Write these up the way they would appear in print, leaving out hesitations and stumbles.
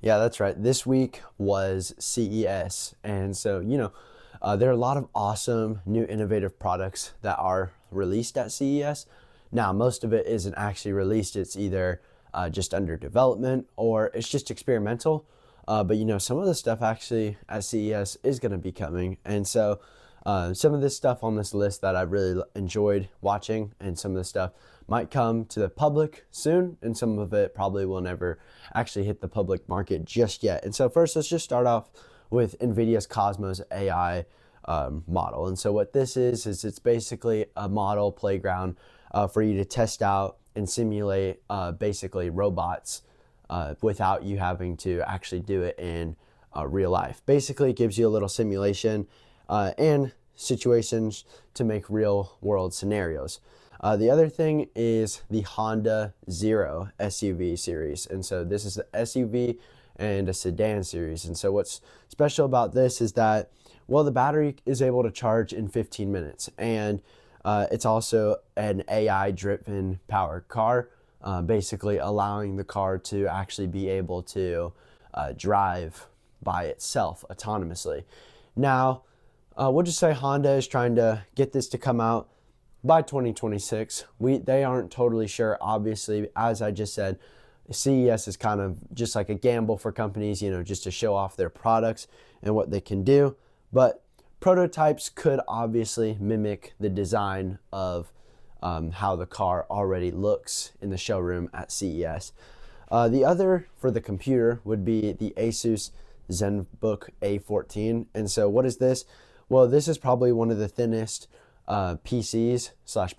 Yeah, that's right. This week was CES. And so, there are a lot of awesome new innovative products that are released at CES. Now, most of it isn't actually released, it's either just under development or it's just experimental. But, some of the stuff actually at CES is going to be coming. And so, some of this stuff on this list that I really enjoyed watching, and some of the stuff might come to the public soon, and some of it probably will never actually hit the public market just yet. And so first, let's just start off with NVIDIA's Cosmos AI model. And so what this is it's basically a model playground for you to test out and simulate basically robots without you having to actually do it in real life. Basically, it gives you a little simulation and situations to make real world scenarios. The other thing is the Honda Zero SUV series. And so this is the SUV and a sedan series. And so what's special about this is that, well, the battery is able to charge in 15 minutes. And it's also an AI driven powered car, basically allowing the car to actually be able to drive by itself autonomously. Now, we'll just say Honda is trying to get this to come out by 2026. They aren't totally sure. Obviously, as I just said, CES is kind of just like a gamble for companies, just to show off their products and what they can do. But prototypes could obviously mimic the design of how the car already looks in the showroom at CES. The other for the computer would be the Asus Zenbook A14. And so what is this? Well, this is probably one of the thinnest PCs slash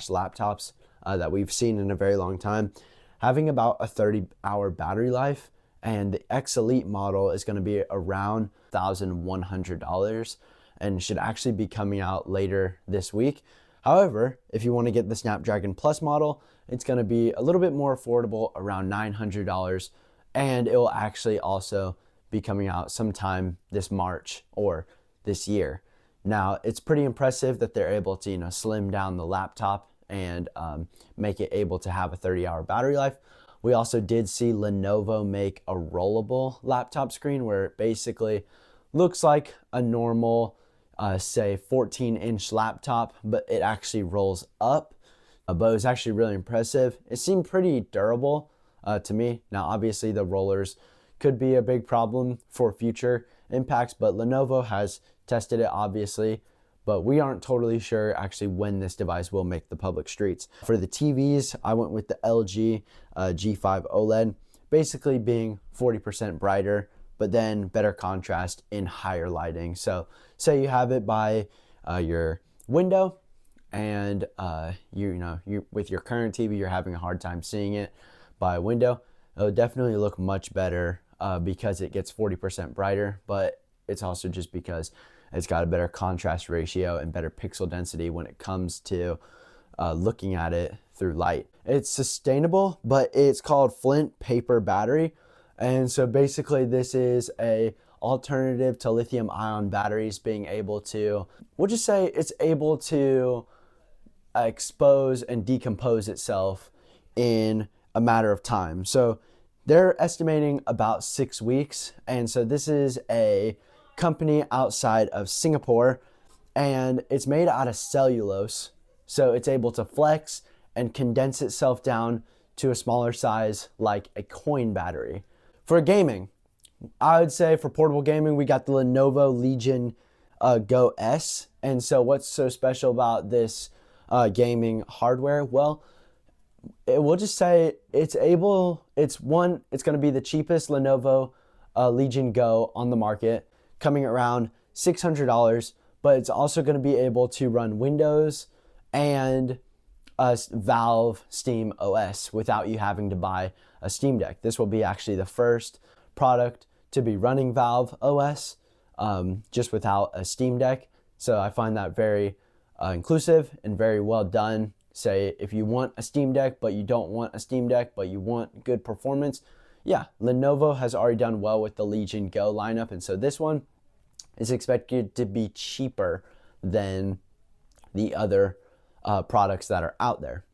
laptops that we've seen in a very long time, having about a 30-hour battery life. And the X Elite model is going to be around $1,100 and should actually be coming out later this week. However, if you want to get the Snapdragon Plus model, it's going to be a little bit more affordable, around $900, and it will actually also be coming out sometime this March or this year. Now, it's pretty impressive that they're able to, slim down the laptop and make it able to have a 30-hour battery life. We also did see Lenovo make a rollable laptop screen where it basically looks like a normal, say, 14-inch laptop, but it actually rolls up. But it was actually really impressive. It seemed pretty durable to me. Now, obviously, the rollers could be a big problem for future impacts, but Lenovo has tested it, obviously, but we aren't totally sure actually when this device will make the public streets. For the TVs, I went with the LG G5 OLED, basically being 40% brighter, but then better contrast in higher lighting. So say you have it by your window, and you with your current TV, you're having a hard time seeing it by a window. It'll definitely look much better because it gets 40% brighter, but it's also just because it's got a better contrast ratio and better pixel density when it comes to looking at it through light. It's sustainable, but it's called Flint paper battery. And so basically this is a alternative to lithium ion batteries being able to, we'll just say it's able to expose and decompose itself in a matter of time. So they're estimating about 6 weeks. And so this is a company outside of Singapore, and it's made out of cellulose. So it's able to flex and condense itself down to a smaller size like a coin battery. For gaming, I would say for portable gaming, we got the Lenovo Legion Go S. And so what's so special about this gaming hardware? Well, we'll just say it's going to be the cheapest Lenovo Legion Go on the market, coming around $600, but it's also going to be able to run Windows and Valve Steam OS without you having to buy a Steam Deck. This will be actually the first product to be running Valve OS just without a Steam Deck. So I find that very inclusive and very well done. Say if you want a Steam Deck, but you don't want a Steam Deck, but you want good performance, yeah, Lenovo has already done well with the Legion Go lineup. And so this one is expected to be cheaper than the other products that are out there.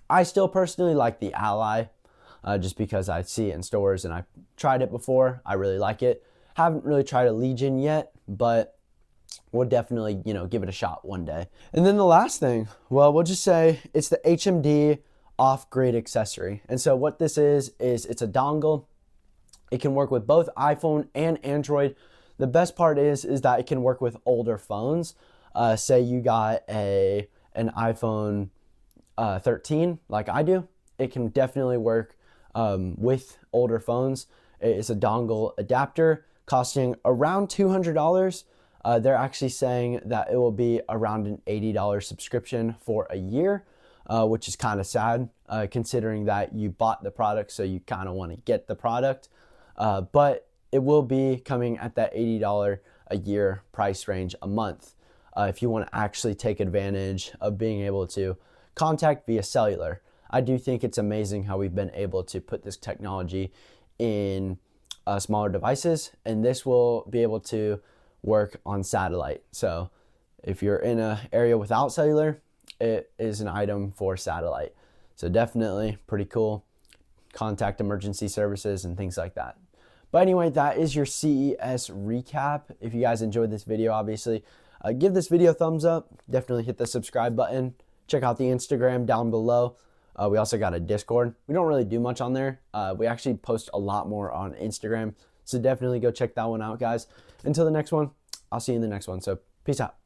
I still personally like the Ally just because I see it in stores and I tried it before. I really like it. Haven't really tried a Legion yet, but we'll definitely, give it a shot one day. And then the last thing, well, we'll just say it's the HMD Off Grid accessory. And so what this is it's a dongle. It can work with both iPhone and Android. The best part is that it can work with older phones. Say you got an iPhone 13 like I do. It can definitely work with older phones. It's a dongle adapter costing around $200. They're actually saying that it will be around an $80 subscription for a year, which is kind of sad considering that you bought the product, so you kind of want to get the product. But it will be coming at that $80 a year price range a month if you want to actually take advantage of being able to contact via cellular. I do think it's amazing how we've been able to put this technology in smaller devices, and this will be able to work on satellite. So if you're in an area without cellular, it is an item for satellite. So definitely pretty cool. Contact emergency services and things like that. But anyway, that is your CES recap. If you guys enjoyed this video, obviously, give this video a thumbs up. Definitely hit the subscribe button. Check out the Instagram down below. We also got a Discord. We don't really do much on there. We actually post a lot more on Instagram. So definitely go check that one out, guys. Until the next one, I'll see you in the next one. So peace out.